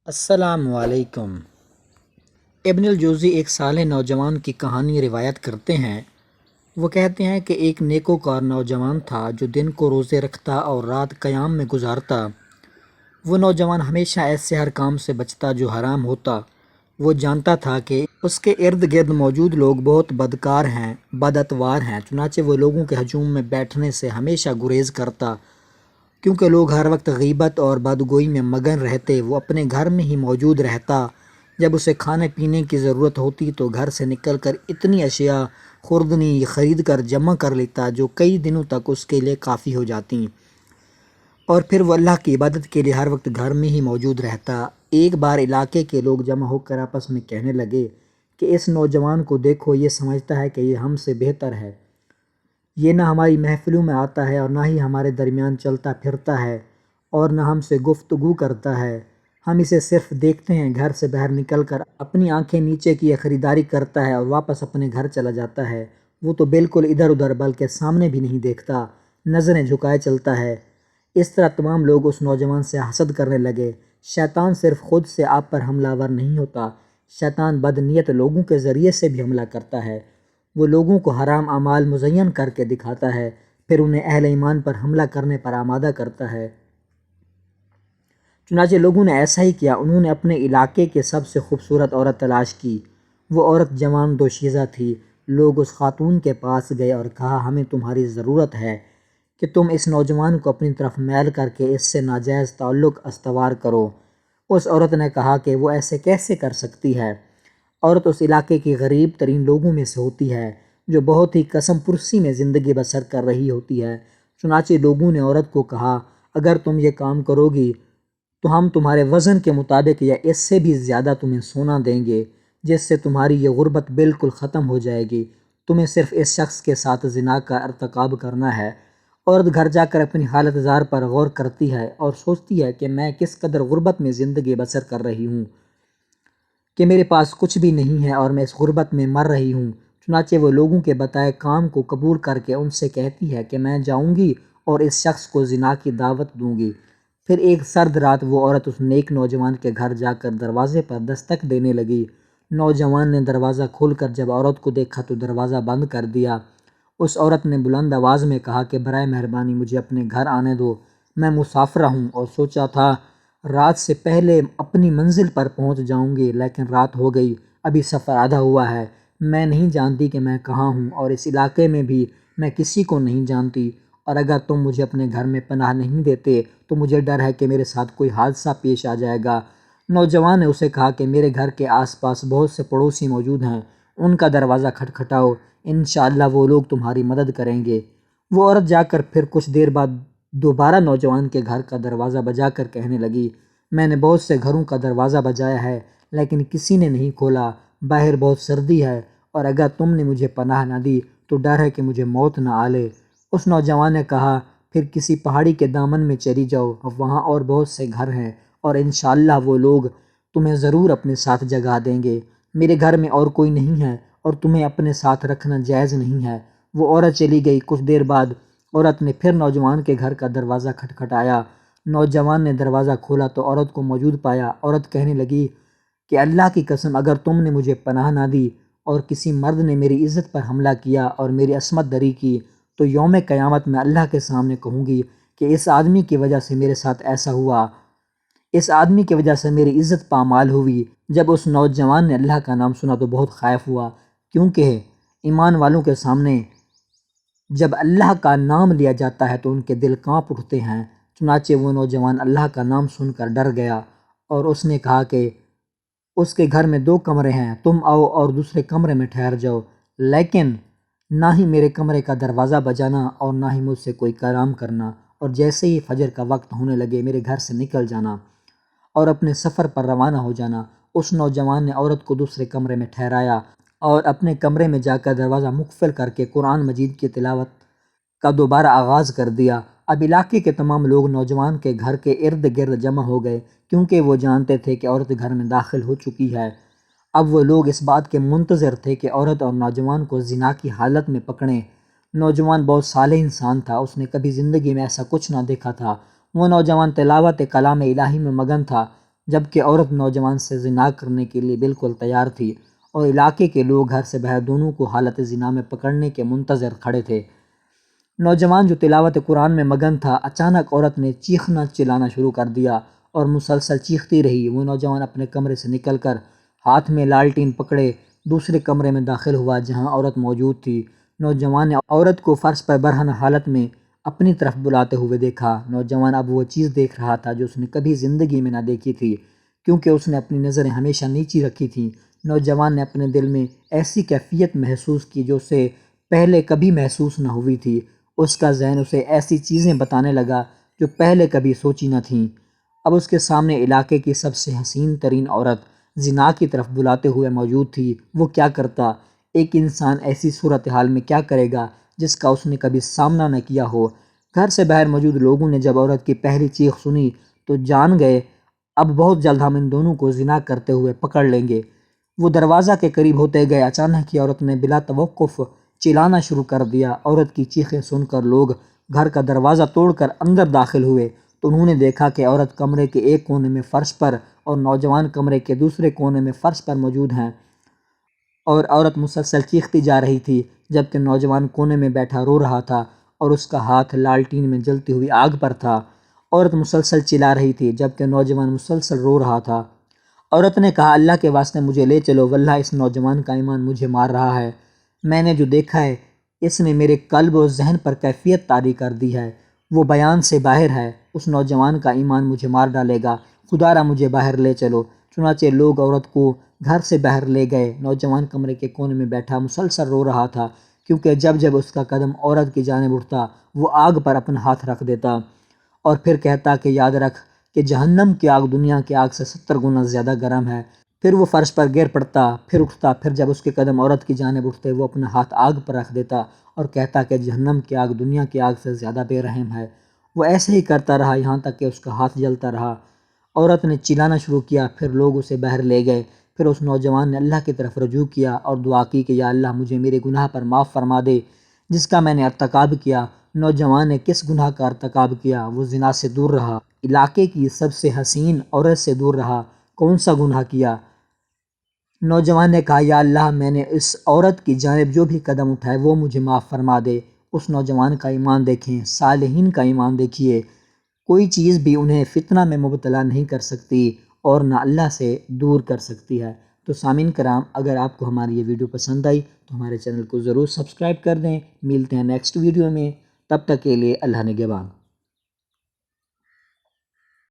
السلام علیکم۔ ابن الجوزی ایک صالح نوجوان کی کہانی روایت کرتے ہیں۔ وہ کہتے ہیں کہ ایک نیکوکار نوجوان تھا جو دن کو روزے رکھتا اور رات قیام میں گزارتا۔ وہ نوجوان ہمیشہ ایسے ہر کام سے بچتا جو حرام ہوتا۔ وہ جانتا تھا کہ اس کے ارد گرد موجود لوگ بہت بدکار ہیں، بد اتوار ہیں، چنانچہ وہ لوگوں کے ہجوم میں بیٹھنے سے ہمیشہ گریز کرتا۔ کیونکہ لوگ ہر وقت غیبت اور بدگوئی میں مگن رہتے، وہ اپنے گھر میں ہی موجود رہتا۔ جب اسے کھانے پینے کی ضرورت ہوتی تو گھر سے نکل کر اتنی اشیاء خوردنی خرید کر جمع کر لیتا جو کئی دنوں تک اس کے لیے کافی ہو جاتی، اور پھر وہ اللہ کی عبادت کے لیے ہر وقت گھر میں ہی موجود رہتا۔ ایک بار علاقے کے لوگ جمع ہو کر آپس میں کہنے لگے کہ اس نوجوان کو دیکھو، یہ سمجھتا ہے کہ یہ ہم سے بہتر ہے۔ یہ نہ ہماری محفلوں میں آتا ہے اور نہ ہی ہمارے درمیان چلتا پھرتا ہے اور نہ ہم سے گفتگو کرتا ہے۔ ہم اسے صرف دیکھتے ہیں، گھر سے باہر نکل کر اپنی آنکھیں نیچے کیے خریداری کرتا ہے اور واپس اپنے گھر چلا جاتا ہے۔ وہ تو بالکل ادھر ادھر بلکہ سامنے بھی نہیں دیکھتا، نظریں جھکائے چلتا ہے۔ اس طرح تمام لوگ اس نوجوان سے حسد کرنے لگے۔ شیطان صرف خود سے آپ پر حملہ آور نہیں ہوتا، شیطان بد نیت لوگوں کے ذریعے سے بھی حملہ کرتا ہے۔ وہ لوگوں کو حرام اعمال مزین کر کے دکھاتا ہے، پھر انہیں اہل ایمان پر حملہ کرنے پر آمادہ کرتا ہے۔ چنانچہ لوگوں نے ایسا ہی کیا۔ انہوں نے اپنے علاقے کے سب سے خوبصورت عورت تلاش کی۔ وہ عورت جوان دوشیزہ تھی۔ لوگ اس خاتون کے پاس گئے اور کہا، ہمیں تمہاری ضرورت ہے کہ تم اس نوجوان کو اپنی طرف میل کر کے اس سے ناجائز تعلق استوار کرو۔ اس عورت نے کہا کہ وہ ایسے کیسے کر سکتی ہے؟ عورت اس علاقے کی غریب ترین لوگوں میں سے ہوتی ہے جو بہت ہی قسم پرسی میں زندگی بسر کر رہی ہوتی ہے۔ چنانچہ لوگوں نے عورت کو کہا، اگر تم یہ کام کرو گی تو ہم تمہارے وزن کے مطابق یا اس سے بھی زیادہ تمہیں سونا دیں گے، جس سے تمہاری یہ غربت بالکل ختم ہو جائے گی۔ تمہیں صرف اس شخص کے ساتھ زنا کا ارتکاب کرنا ہے۔ عورت گھر جا کر اپنی حالت زار پر غور کرتی ہے اور سوچتی ہے کہ میں کس قدر غربت میں زندگی بسر کر رہی ہوں کہ میرے پاس کچھ بھی نہیں ہے اور میں اس غربت میں مر رہی ہوں۔ چنانچہ وہ لوگوں کے بتائے کام کو قبول کر کے ان سے کہتی ہے کہ میں جاؤں گی اور اس شخص کو زنا کی دعوت دوں گی۔ پھر ایک سرد رات وہ عورت اس نیک نوجوان کے گھر جا کر دروازے پر دستک دینے لگی۔ نوجوان نے دروازہ کھول کر جب عورت کو دیکھا تو دروازہ بند کر دیا۔ اس عورت نے بلند آواز میں کہا کہ برائے مہربانی مجھے اپنے گھر آنے دو، میں مسافرہ ہوں اور سوچا تھا رات سے پہلے اپنی منزل پر پہنچ جاؤں گی، لیکن رات ہو گئی، ابھی سفر آدھا ہوا ہے۔ میں نہیں جانتی کہ میں کہاں ہوں اور اس علاقے میں بھی میں کسی کو نہیں جانتی، اور اگر تم مجھے اپنے گھر میں پناہ نہیں دیتے تو مجھے ڈر ہے کہ میرے ساتھ کوئی حادثہ پیش آ جائے گا۔ نوجوان نے اسے کہا کہ میرے گھر کے آس پاس بہت سے پڑوسی موجود ہیں، ان کا دروازہ کھٹکھٹاؤ، انشاءاللہ وہ لوگ تمہاری مدد کریں گے۔ وہ عورت جا کر پھر کچھ دیر بعد دوبارہ نوجوان کے گھر کا دروازہ بجا کر کہنے لگی، میں نے بہت سے گھروں کا دروازہ بجایا ہے لیکن کسی نے نہیں کھولا، باہر بہت سردی ہے اور اگر تم نے مجھے پناہ نہ دی تو ڈر ہے کہ مجھے موت نہ آ لے۔ اس نوجوان نے کہا، پھر کسی پہاڑی کے دامن میں چلی جاؤ، وہاں اور بہت سے گھر ہیں اور انشاءاللہ وہ لوگ تمہیں ضرور اپنے ساتھ جگہ دیں گے۔ میرے گھر میں اور کوئی نہیں ہے اور تمہیں اپنے ساتھ رکھنا جائز نہیں ہے۔ وہ عورت چلی گئی۔ کچھ دیر بعد عورت نے پھر نوجوان کے گھر کا دروازہ کھٹکھٹایا۔ نوجوان نے دروازہ کھولا تو عورت کو موجود پایا۔ عورت کہنے لگی کہ اللہ کی قسم اگر تم نے مجھے پناہ نہ دی اور کسی مرد نے میری عزت پر حملہ کیا اور میری عصمت دری کی تو یوم قیامت میں اللہ کے سامنے کہوں گی کہ اس آدمی کی وجہ سے میرے ساتھ ایسا ہوا، اس آدمی کی وجہ سے میری عزت پامال ہوئی۔ جب اس نوجوان نے اللہ کا نام سنا تو بہت خائف ہوا، کیونکہ ایمان والوں کے سامنے جب اللہ کا نام لیا جاتا ہے تو ان کے دل کانپ اٹھتے ہیں۔ چنانچہ وہ نوجوان اللہ کا نام سن کر ڈر گیا اور اس نے کہا کہ اس کے گھر میں 2 کمرے ہیں، تم آؤ اور دوسرے کمرے میں ٹھہر جاؤ، لیکن نہ ہی میرے کمرے کا دروازہ بجانا اور نہ ہی مجھ سے کوئی کلام کرنا، اور جیسے ہی فجر کا وقت ہونے لگے میرے گھر سے نکل جانا اور اپنے سفر پر روانہ ہو جانا۔ اس نوجوان نے عورت کو دوسرے کمرے میں ٹھہرایا اور اپنے کمرے میں جا کر دروازہ مقفل کر کے قرآن مجید کی تلاوت کا دوبارہ آغاز کر دیا۔ اب علاقے کے تمام لوگ نوجوان کے گھر کے ارد گرد جمع ہو گئے، کیونکہ وہ جانتے تھے کہ عورت گھر میں داخل ہو چکی ہے۔ اب وہ لوگ اس بات کے منتظر تھے کہ عورت اور نوجوان کو زنا کی حالت میں پکڑیں۔ نوجوان بہت صالح انسان تھا، اس نے کبھی زندگی میں ایسا کچھ نہ دیکھا تھا۔ وہ نوجوان تلاوت کلام الہی میں مگن تھا جبکہ عورت نوجوان سے زنا کرنے کے لیے بالکل تیار تھی اور علاقے کے لوگ گھر سے باہر دونوں کو حالت زنا میں پکڑنے کے منتظر کھڑے تھے۔ نوجوان جو تلاوت قرآن میں مگن تھا، اچانک عورت نے چیخنا چلانا شروع کر دیا اور مسلسل چیختی رہی۔ وہ نوجوان اپنے کمرے سے نکل کر ہاتھ میں لالٹین پکڑے دوسرے کمرے میں داخل ہوا جہاں عورت موجود تھی۔ نوجوان نے عورت کو فرش پر برہنہ حالت میں اپنی طرف بلاتے ہوئے دیکھا۔ نوجوان اب وہ چیز دیکھ رہا تھا جو اس نے کبھی زندگی میں نہ دیکھی تھی، کیونکہ اس نے اپنی نظریں ہمیشہ نیچی رکھی تھیں۔ نوجوان نے اپنے دل میں ایسی کیفیت محسوس کی جو اسے پہلے کبھی محسوس نہ ہوئی تھی۔ اس کا ذہن اسے ایسی چیزیں بتانے لگا جو پہلے کبھی سوچی نہ تھیں۔ اب اس کے سامنے علاقے کی سب سے حسین ترین عورت زنا کی طرف بلاتے ہوئے موجود تھی۔ وہ کیا کرتا؟ ایک انسان ایسی صورتحال میں کیا کرے گا جس کا اس نے کبھی سامنا نہ کیا ہو؟ گھر سے باہر موجود لوگوں نے جب عورت کی پہلی چیخ سنی تو جان گئے اب بہت جلد ہم ان دونوں کو زنا کرتے ہوئے پکڑ لیں گے۔ وہ دروازہ کے قریب ہوتے گئے، اچانک ہی عورت نے بلا توقف چلانا شروع کر دیا۔ عورت کی چیخیں سن کر لوگ گھر کا دروازہ توڑ کر اندر داخل ہوئے تو انہوں نے دیکھا کہ عورت کمرے کے ایک کونے میں فرش پر اور نوجوان کمرے کے دوسرے کونے میں فرش پر موجود ہیں، اور عورت مسلسل چیختی جا رہی تھی جبکہ نوجوان کونے میں بیٹھا رو رہا تھا اور اس کا ہاتھ لالٹین میں جلتی ہوئی آگ پر تھا۔ عورت مسلسل چلا رہی تھی جبکہ نوجوان مسلسل رو رہا تھا۔ عورت نے کہا، اللہ کے واسطے مجھے لے چلو، واللہ اس نوجوان کا ایمان مجھے مار رہا ہے۔ میں نے جو دیکھا ہے اس نے میرے قلب و ذہن پر کیفیت طاری کر دی ہے، وہ بیان سے باہر ہے۔ اس نوجوان کا ایمان مجھے مار ڈالے گا، خدا را مجھے باہر لے چلو۔ چنانچہ لوگ عورت کو گھر سے باہر لے گئے۔ نوجوان کمرے کے کونے میں بیٹھا مسلسل رو رہا تھا، کیونکہ جب جب اس کا قدم عورت کی جانب اٹھتا وہ آگ پر اپنا ہاتھ رکھ دیتا اور پھر کہتا کہ یاد رکھ کہ جہنم کی آگ دنیا کی آگ سے 70 گنا زیادہ گرم ہے۔ پھر وہ فرش پر گر پڑتا، پھر اٹھتا، پھر جب اس کے قدم عورت کی جانب اٹھتے وہ اپنا ہاتھ آگ پر رکھ دیتا اور کہتا کہ جہنم کی آگ دنیا کی آگ سے زیادہ بے رحم ہے۔ وہ ایسے ہی کرتا رہا یہاں تک کہ اس کا ہاتھ جلتا رہا۔ عورت نے چلانا شروع کیا، پھر لوگ اسے باہر لے گئے۔ پھر اس نوجوان نے اللہ کی طرف رجوع کیا اور دعا کی کہ یا اللہ مجھے میرے گناہ پر معاف فرما دے جس کا میں نے ارتکاب کیا۔ نوجوان نے کس گناہ کا ارتکاب کیا؟ وہ زنا سے دور رہا، علاقے کی سب سے حسین عورت سے دور رہا۔ کون سا گناہ کیا؟ نوجوان نے کہا، یا اللہ میں نے اس عورت کی جانب جو بھی قدم اٹھائے وہ مجھے معاف فرما دے۔ اس نوجوان کا ایمان دیکھیں، صالحین کا ایمان دیکھیے، کوئی چیز بھی انہیں فتنہ میں مبتلا نہیں کر سکتی اور نہ اللہ سے دور کر سکتی ہے۔ تو سامعین کرام، اگر آپ کو ہماری یہ ویڈیو پسند آئی تو ہمارے چینل کو ضرور سبسکرائب کر دیں۔ ملتے ہیں نیکسٹ ویڈیو میں، تب تک کے لیے اللہ نگہبان۔